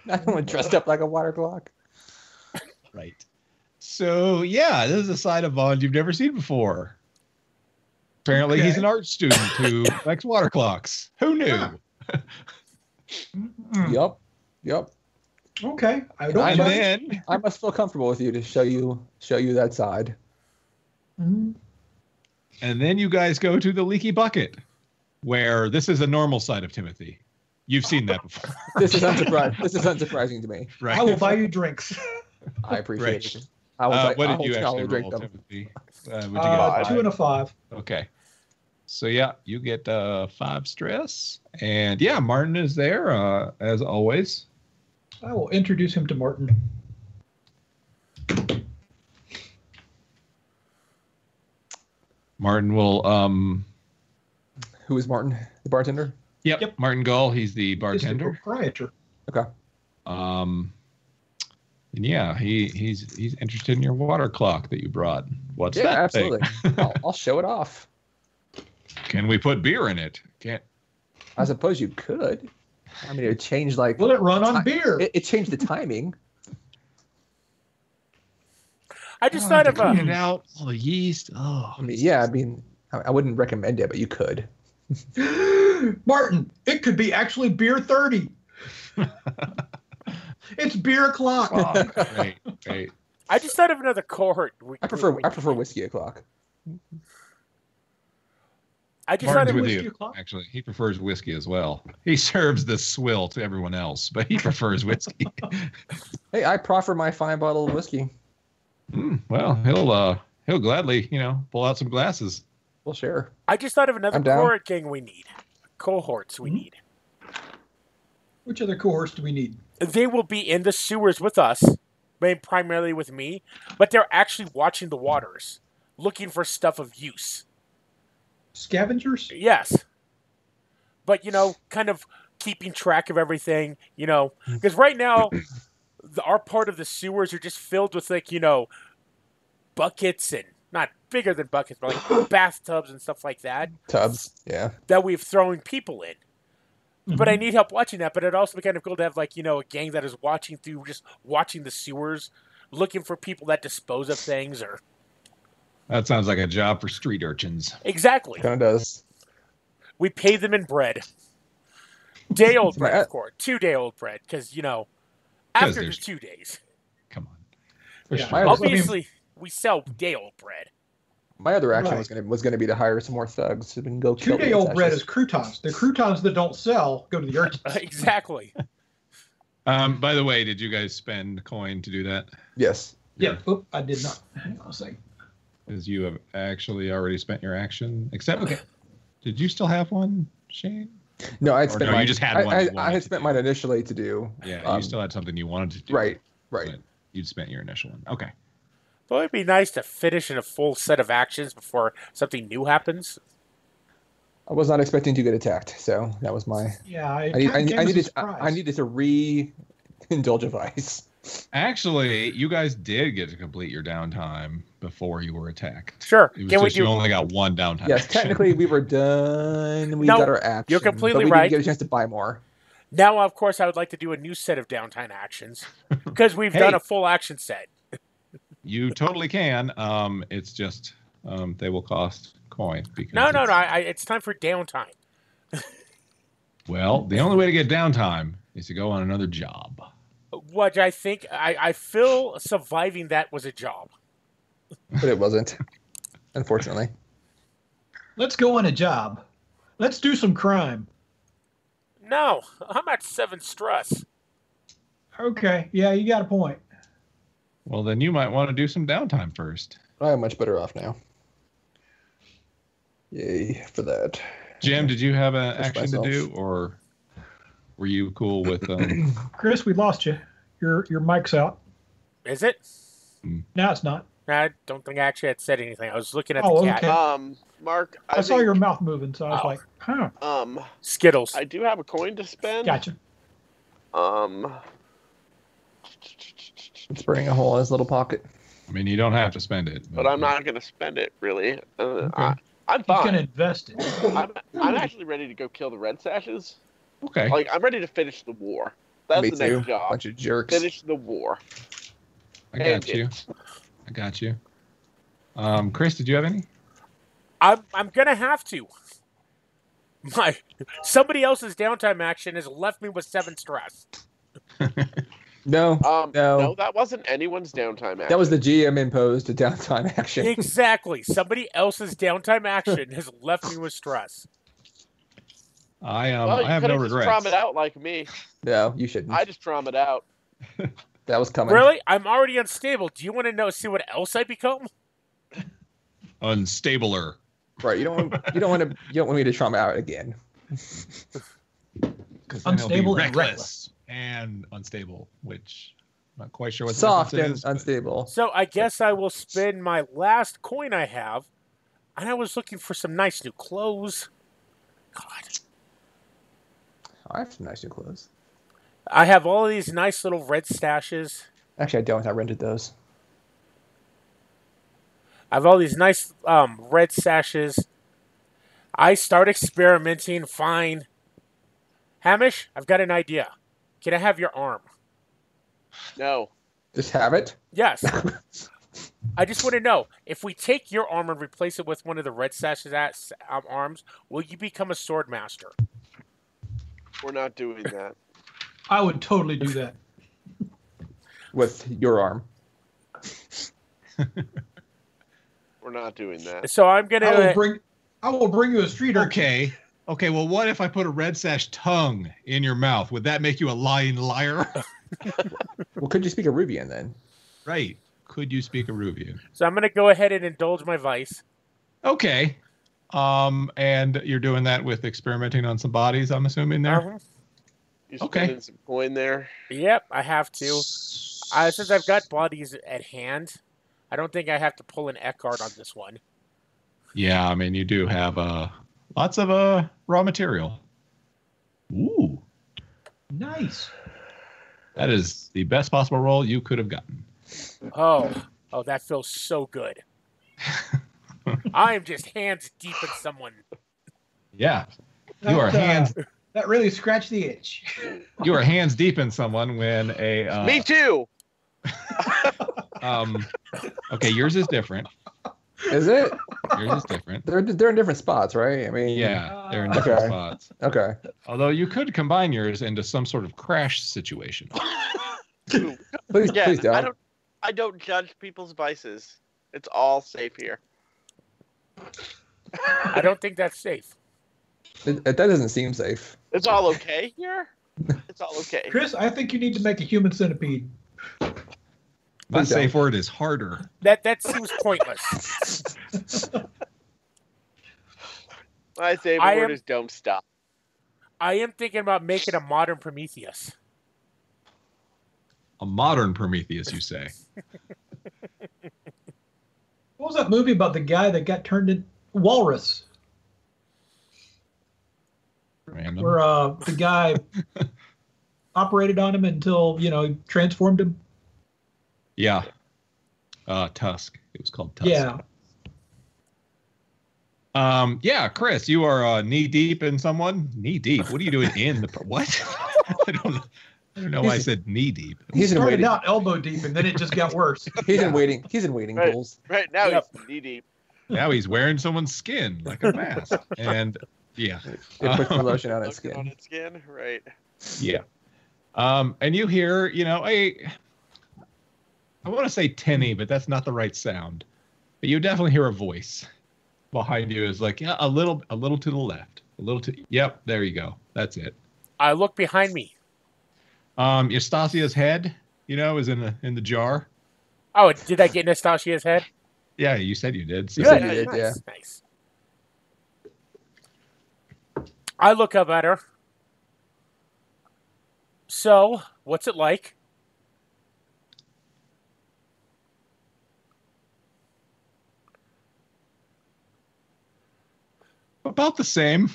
Not one dressed up like a water clock. Right. So, yeah, this is a side of Bond you've never seen before. Apparently, he's an art student who likes water clocks. Who knew? Yep. Okay. I must feel comfortable with you to show you that side. Mm-hmm. And then you guys go to the leaky bucket, where this is a normal side of Timothy. You've seen that before. This is unsurprising to me. Right. I will buy you drinks. I appreciate it. What did you actually roll, Timothy? What'd you get? 2 and a 5. Okay. So, yeah, you get 5 stress. And, yeah, Martin is there, as always. I will introduce him to Martin. Martin will... Who is Martin? The bartender? Yep. Martin Gull, he's the He's the bartender. proprietor. Okay. And yeah, he's interested in your water clock that you brought. What's that absolutely. thing? I'll show it off. Can we put beer in it? Can't. I suppose you could. I mean, it changed like. Will it run on beer? It changed the timing. I just thought of clean it out. All the yeast. Oh. I mean, yeah. I mean, I wouldn't recommend it, but you could. Martin, it could be actually beer 30. It's beer o'clock. Oh, great. I just thought of another cohort. I prefer whiskey o'clock. I just Martin's thought of with whiskey you. o'clock? Actually, he prefers whiskey as well. He serves the swill to everyone else, but he prefers whiskey. Hey, I proffer my fine bottle of whiskey. Well, he'll gladly, pull out some glasses. We'll share. I just thought of another I'm down. cohort gang we need. Cohorts we need. Which other cohorts do we need? They will be in the sewers with us, primarily with me, but they're actually watching the waters, looking for stuff of use. Scavengers? Yes. But, kind of keeping track of everything, because right now, our part of the sewers are just filled with, buckets and, not bigger than buckets, but like bathtubs and stuff like that. Tubs, yeah. That we've thrown people in. But I need help watching that. But it'd also be kind of cool to have, a gang that is watching the sewers, looking for people that dispose of things. Or That sounds like a job for street urchins. Exactly. Kind of does. We pay them in bread. Day-old bread, of course. 2-day-old bread. Because, after the 2 days. Come on. Yeah. Sure. Obviously, we sell day-old bread. My other action was going to be to hire some more thugs who can go kill 2-day-old bread is croutons. The croutons that don't sell go to the urchins. Exactly. By the way, did you guys spend coin to do that? Yes. Yeah. Oop, I did not. Hang on a second. Because you have actually already spent your action. Except, did you still have one, Shane? No, I'd spent mine. You just had one. I had spent mine initially to do. Yeah, you still had something you wanted to do. Right. But you'd spent your initial one. Okay. Well, it'd be nice to finish in a full set of actions before something new happens. I was not expecting to get attacked, so that was my. Yeah, I needed to re-indulge a vice. Actually, you guys did get to complete your downtime before you were attacked. Sure. It was you only got one downtime. Yes, technically we were done. We got our action. You're completely but we right. didn't get a chance to buy more. Now, of course, I would like to do a new set of downtime actions because we've done a full action set. You totally can. It's just they will cost coin. No. It's time for downtime. Well, the only way to get downtime is to go on another job. What I think, I feel surviving that was a job. But it wasn't, unfortunately. Let's go on a job. Let's do some crime. No, I'm at 7 stress. Okay. Yeah, you got a point. Well, then you might want to do some downtime first. I am much better off now. Yay for that. Jim, did you have an action to do, or were you cool with? Chris, we lost you. Your mic's out. Is it? No, it's not. I don't think I actually had said anything. I was looking at the cat. Okay. Mark, I saw your mouth moving, so I was like, huh. Skittles. I do have a coin to spend. Gotcha. It's burning a hole in his little pocket. I mean, you don't have to spend it. but I'm not going to spend it, really. Okay. I'm He's going to fine. invest it. I'm actually ready to go kill the Red Sashes. Okay. Like, I'm ready to finish the war. That's Me the too. next job. Bunch of jerks. Finish the war. I got you. I got you. Chris, did you have any? I'm gonna have to. Somebody else's downtime action has left me with 7 stress. No, No, that wasn't anyone's downtime action. that was the GM imposed downtime action. Exactly. Somebody else's downtime action has left me with stress. I Well, you have no could've just regrets. trauma it out like me. No, you shouldn't. I just trauma it out. That was coming. Really? I'm already unstable. Do you want to see what else I become? Unstabler. Right. You don't want me to trauma out again. Because Unstable and reckless and unstable, which I'm not quite sure what the Soft difference and is, but- unstable. So I guess I will spend my last coin I have, and I was looking for some nice new clothes. God. I have some nice new clothes. I have all of these nice little red stashes. Actually, I don't. I rented those. I have all these nice red sashes. I start experimenting. Fine. Hamish, I've got an idea. Can I have your arm? No. Just have it. Yes. I just want to know, if we take your arm and replace it with one of the red sashes arms, will you become a sword master? We're not doing that. I would totally do that. With your arm. We're not doing that. So I'm gonna. I will bring you a street urchin. Okay. Okay, well, what if I put a red sash tongue in your mouth? Would that make you a lying liar? Well, could you speak Arubian then? Right. Could you speak Arubian? So I'm gonna go ahead and indulge my vice. Okay. And you're doing that with experimenting on some bodies, I'm assuming there? Uh-huh. You Okay. spending some coin there? Yep, I have to. Since I've got bodies at hand, I don't think I have to pull an Eckhart on this one. Yeah, I mean, you do have lots of raw material. Ooh. Nice. That is the best possible roll you could have gotten. Oh, that feels so good. I am just hands deep in someone. Yeah. You are hands That really scratched the itch. you are hands deep in someone when a Me too. okay, yours is different. Is it? Yours is different. They're in different spots, right? I mean, Yeah, they're in different Okay. spots. Okay. Although you could combine yours into some sort of crash situation. Please, Yeah, please don't. I don't judge people's vices. It's all safe here. I don't think that's safe. That doesn't seem safe. It's all okay here. It's all okay. Chris, I think you need to make a human centipede. My Please safe don't. word is harder. That seems pointless. My favorite I word am- is don't stop. I am thinking about making a modern Prometheus. A modern Prometheus, you say? What was that movie about the guy that got turned in Walrus? Random. Where the guy operated on him until, transformed him? Yeah. Tusk. It was called Tusk. Yeah. Yeah, Chris, you are knee deep in someone. Knee deep. What are you doing in the what? I don't know why I said knee deep. He He's in started waiting. out elbow deep, and then it just got worse. He's in waiting. He's in waiting Right. pools. Right now Yep. he's knee deep. Now he's wearing someone's skin like a mask. And yeah. They put some lotion on its Looking on skin. its skin. Right. Yeah. And you hear, I want to say tinny, but that's not the right sound. But you definitely hear a voice behind you is like, yeah, a little to the left. A little to yep, there you go. That's it. I look behind me. Eustasia's head, is in the jar. Oh, did I get Nastasia's head? Yeah, you said you did. So You said Good. you did, nice, yeah. Nice. I look up at her. So, what's it like? about the same.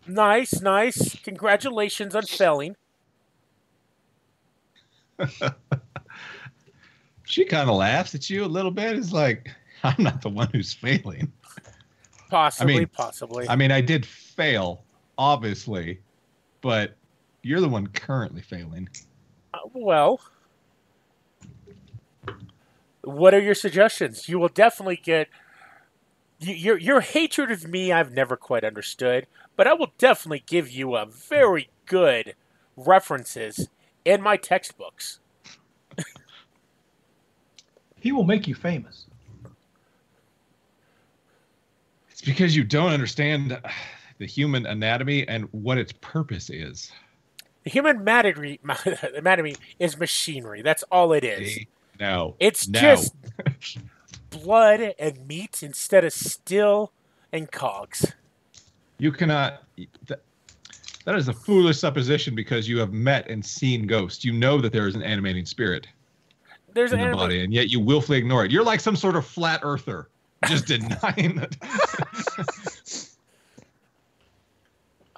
Nice, nice. Congratulations on failing. She kind of laughs at you a little bit. It's like, I'm not the one who's failing. Possibly. I mean, I did fail, obviously, but you're the one currently failing. Well, what are your suggestions? You will definitely get your hatred of me. I've never quite understood, but I will definitely give you a very good references in my textbooks. He will make you famous. It's because you don't understand the human anatomy and what its purpose is. The human anatomy is machinery. That's all it is. No. It's just blood and meat instead of steel and cogs. You cannot. That is a foolish supposition because you have met and seen ghosts. You know that there is an animating spirit There's in the body, and yet you willfully ignore it. You're like some sort of flat earther, just denying it.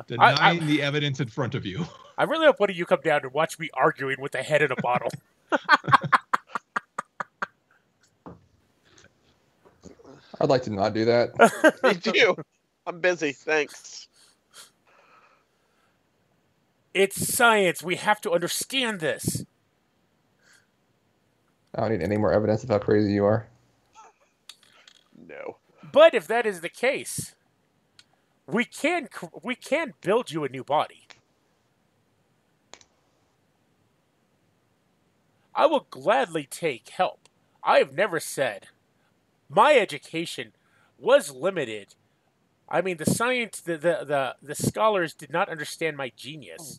Denying the evidence in front of you. I really hope one of you come down and watch me arguing with a head in a bottle. I'd like to not do that. Me too. I'm busy. Thanks. It's science. We have to understand this. I don't need any more evidence of how crazy you are. No. But if that is the case, we can build you a new body. I will gladly take help. I have never said my education was limited. I mean, the scholars did not understand my genius.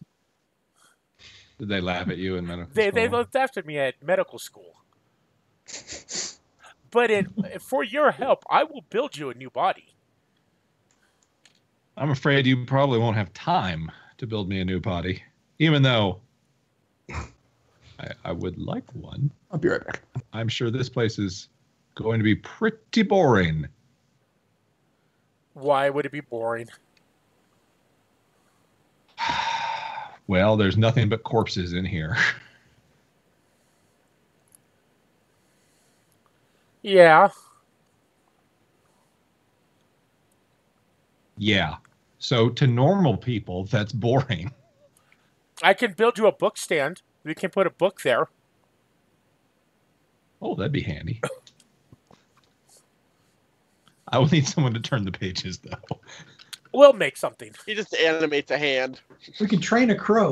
Did they laugh at you in medical They school? looked after me at medical school. But for your help, I will build you a new body. I'm afraid you probably won't have time to build me a new body, even though I would like one. I'll be right back. I'm sure this place is going to be pretty boring. Why would it be boring? Well, there's nothing but corpses in here. Yeah. Yeah. So to normal people, that's boring. I can build you a book stand. We can put a book there. Oh, that'd be handy. I will need someone to turn the pages, though. We'll make something. He just animates a hand. We can train a crow.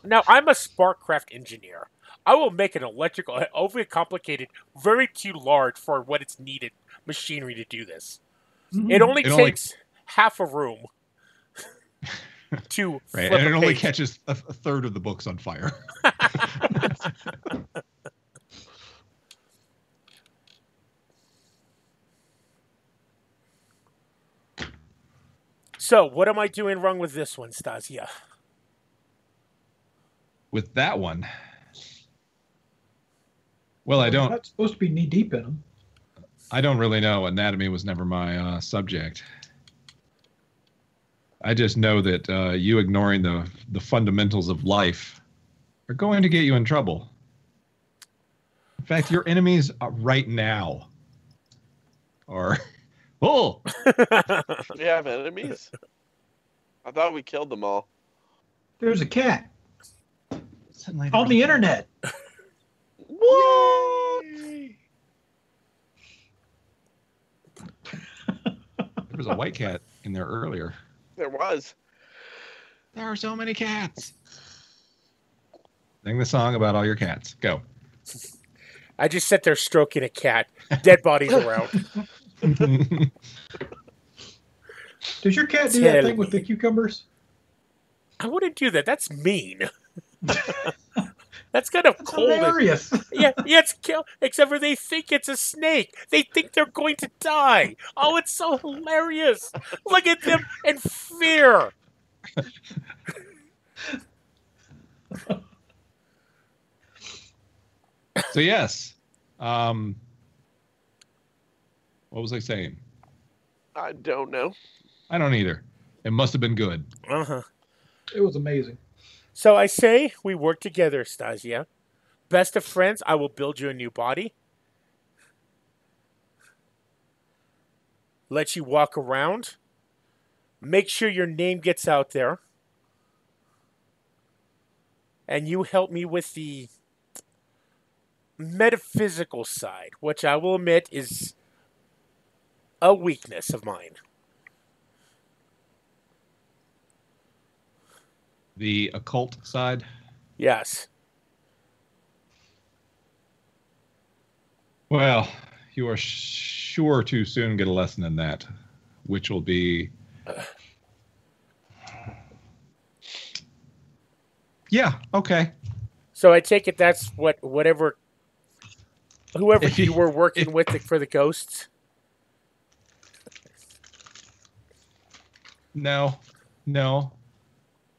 Now, I'm a Sparkcraft engineer. I will make an electrical, overly complicated, very too large for what it's needed machinery to do this. It only takes half a room to Right, flip and it a only page. catches a third of the books on fire. So, what am I doing wrong with this one, Stasia? With that one, well, I You're don't. not supposed to be knee deep in them. I don't really know. Anatomy was never my subject. I just know that you ignoring the fundamentals of life are going to get you in trouble. In fact, your enemies right now are... Oh! We have enemies? I thought we killed them all. There's a cat Suddenly on the internet. What? There was a white cat in there earlier. There was. There are so many cats. Sing the song about all your cats. Go. I just sit there stroking a cat. Dead bodies around. Does your cat do Tell that thing with me. the cucumbers? I wouldn't do that. That's mean. That's kind of That's cold. hilarious. Yeah, it's kill. Except for they think it's a snake. They think they're going to die. Oh, it's so hilarious. Look at them in fear. So yes. What was I saying? I don't know. I don't either. It must have been good. Uh-huh. It was amazing. So I say we work together, Stasia. Best of friends, I will build you a new body. Let you walk around. Make sure your name gets out there. And you help me with the metaphysical side, which I will admit is a weakness of mine. The occult side. Yes. Well, you are sure to soon get a lesson in that, which will be. Yeah. Okay. So I take it that's whoever If you were working if- with for the ghosts. No, no.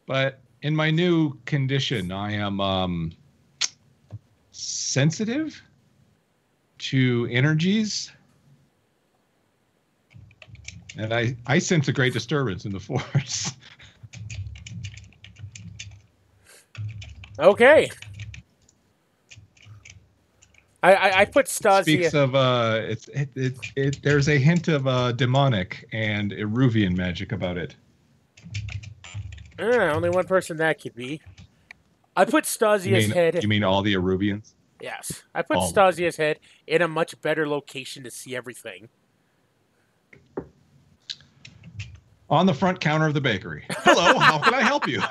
But in my new condition, I am sensitive to energies. And I sense a great disturbance in the force. Okay. I put Stasia. Speaks of there's a hint of demonic and Eruvian magic about it. Only one person that could be. I put Stasia's head. You mean all the Eruvians? Yes, I put All. Stasia's head in a much better location to see everything. On the front counter of the bakery. Hello, how can I help you?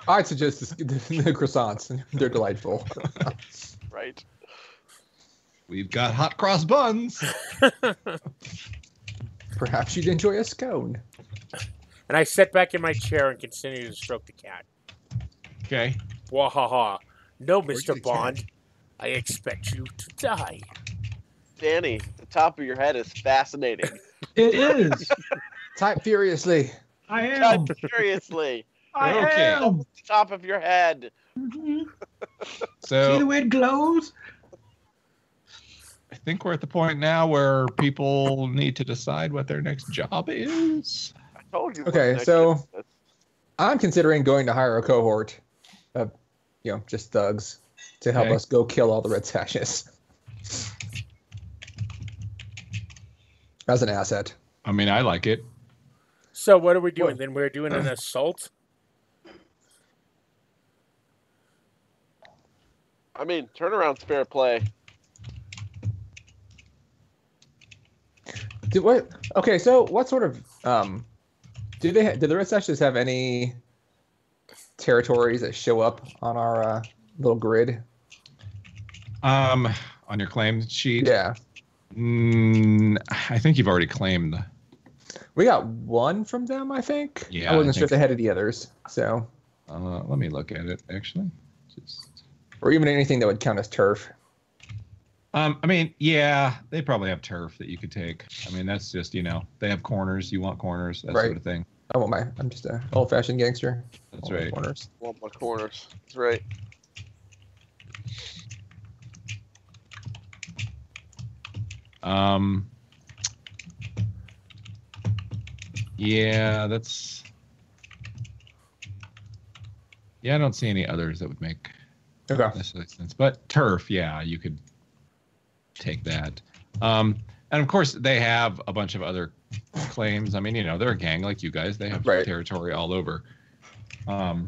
I'd suggest the croissants. They're delightful. Right. We've got hot cross buns. Perhaps you'd enjoy a scone. And I sit back in my chair and continue to stroke the cat. Okay. Wahaha. No, Where's Mr. the Bond. cat? I expect you to die. Danny, the top of your head is fascinating. It is. Type furiously. I am. Seriously. I Okay. am. The top of your head. Mhm. See the So way it glows? I think we're at the point now where people need to decide what their next job is. I told you. Okay, what so- next is. I'm considering going to hire a cohort of, just thugs to help Okay. us go kill all the Red Sashes. As an asset. I mean, I like it. So what are we doing? What? Then we're doing an assault? I mean, turnaround's fair play. Okay, so what sort of do the Red Sashes have any territories that show up on our little grid? On your claim sheet. Yeah. I think you've already claimed. We got one from them, I think. Yeah, I wasn't I sure if think they had any others. So, Let me look at it actually. or even anything that would count as turf. I mean, yeah, they probably have turf that you could take. I mean, that's just they have corners. You want corners, that Right. sort of thing. I'm just a old-fashioned gangster. That's All right. Corners. Want my corners. That's right. Yeah, that's. Yeah, I don't see any others that would make Okay. necessarily sense. But turf, yeah, you could take that. And of course, they have a bunch of other claims. I mean, they're a gang like you guys. They have Right. territory all over. I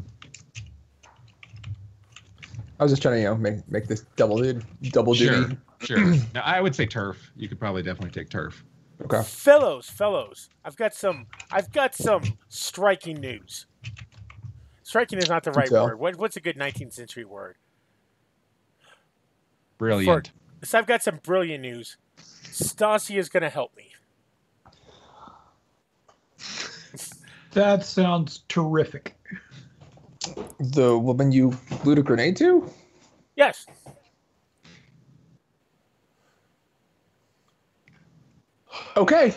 was just trying to, make this double Sure, duty. sure. Now, I would say turf. You could probably definitely take turf. Okay. Fellows, I've got some striking news. Striking is not the right So? word. What's a good 19th century word? Brilliant. So I've got some brilliant news. Stasi is going to help me. That sounds terrific. The woman you glued a grenade to? Yes. Okay.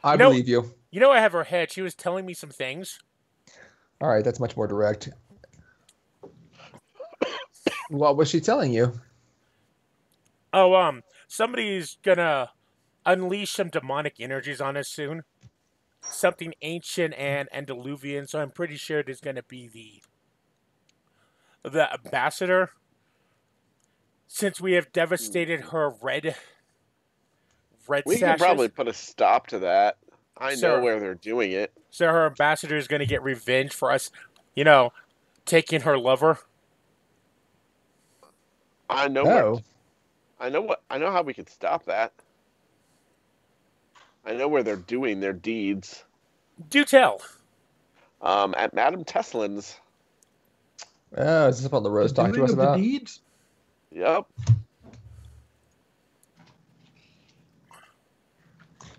I No. believe you. You know, I have her head. She was telling me some things. All right, that's much more direct. What was she telling you? Oh, somebody's gonna unleash some demonic energies on us soon. Something ancient and antediluvian. So I'm pretty sure there's gonna be the the ambassador, since we have devastated her red We can sashes, probably put a stop to that. I Sir. know where they're doing it. so her ambassador is going to get revenge for us, taking her lover. I know Oh, I know how we could stop that. I know where they're doing their deeds. Do tell. At Madame Teslin's. is this about the Rose The talked to doing us of the about? deeds. Yep.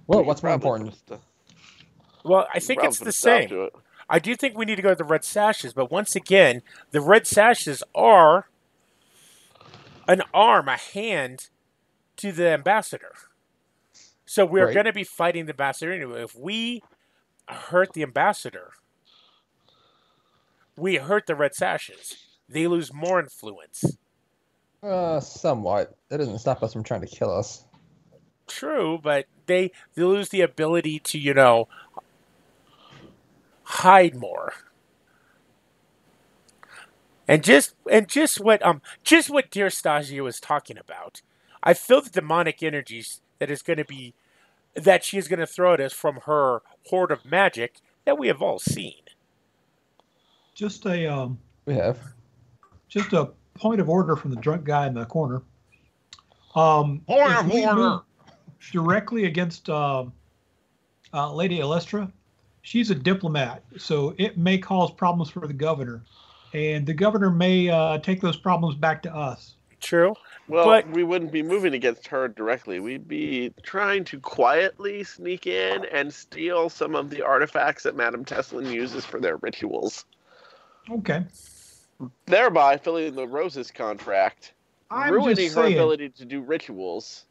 Well, We what's could more probably important? put a Well, I think probably it's put the a stop same. to it. I do think we need to go to the Red Sashes, but once again, the Red Sashes are an arm, a hand to the ambassador. So we're Right. going to be fighting the ambassador anyway. If we hurt the ambassador, we hurt the Red Sashes. They lose more influence. Somewhat. That doesn't stop us from trying to kill us. True, but they lose the ability to, hide more. And just what dear Stasia was talking about. I feel the demonic energies that she is going to throw at us from her horde of magic that we have all seen. Just a We have. just a point of order from the drunk guy in the corner. Point If of we order. move directly against Lady Alestra, she's a diplomat, so it may cause problems for the governor, and the governor may take those problems back to us. True. Well, But- we wouldn't be moving against her directly. We'd be trying to quietly sneak in and steal some of the artifacts that Madame Teslin uses for their rituals, Okay. thereby filling the Rose's contract, I'm ruining just her saying. ability to do rituals.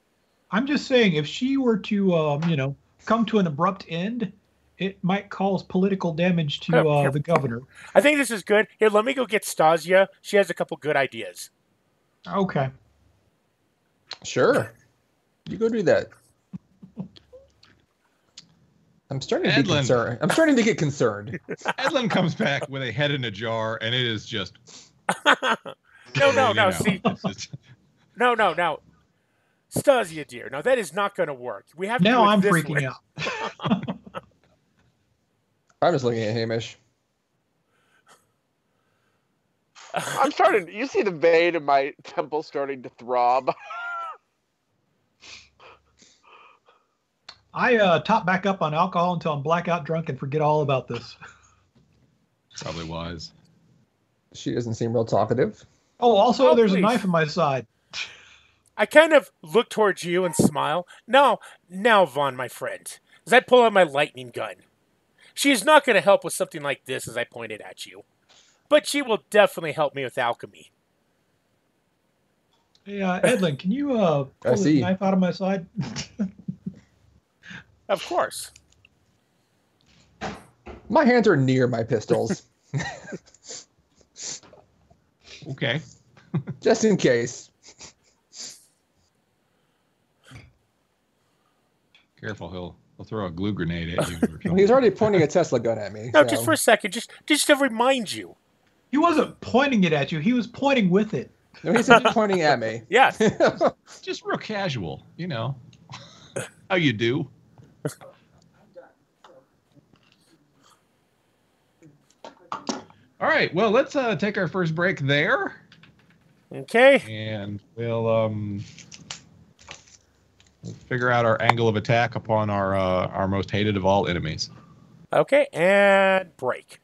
I'm just saying, if she were to, come to an abrupt end, it might cause political damage to the governor. I think this is good. Here, let me go get Stasia. She has a couple good ideas. Okay. Sure. You go do that. I'm starting to be Edlin. concerned. I'm starting to get concerned. Edlin comes back with a head in a jar, and it is just. No. See, It's just- no. Stasia, dear. No, that is not going to work. We have to Now do it I'm this freaking way. out. I'm just looking at Hamish. I'm starting. You see the vein in my temple starting to throb. I top back up on alcohol until I'm blackout drunk and forget all about this. Probably wise. She doesn't seem real talkative. Oh, also, there's please. a knife in my side. I kind of look towards you and smile. Now, Vaughn, my friend, as I pull out my lightning gun. She is not going to help with something like this, as I pointed at you. But she will definitely help me with alchemy. Hey, Edlin, can you pull this see. knife out of my side? Of course. My hands are near my pistols, Okay. just in case. Careful, he'll throw a glue grenade at you. Or something. He's already pointing a Tesla gun at me. No, so- just for a second, just to remind you. He wasn't pointing it at you. He was pointing with it. No, he's just pointing at me. Yes. Just real casual, how you do. All right, well, let's take our first break there, Okay. and we'll figure out our angle of attack upon our most hated of all enemies. Okay, and break.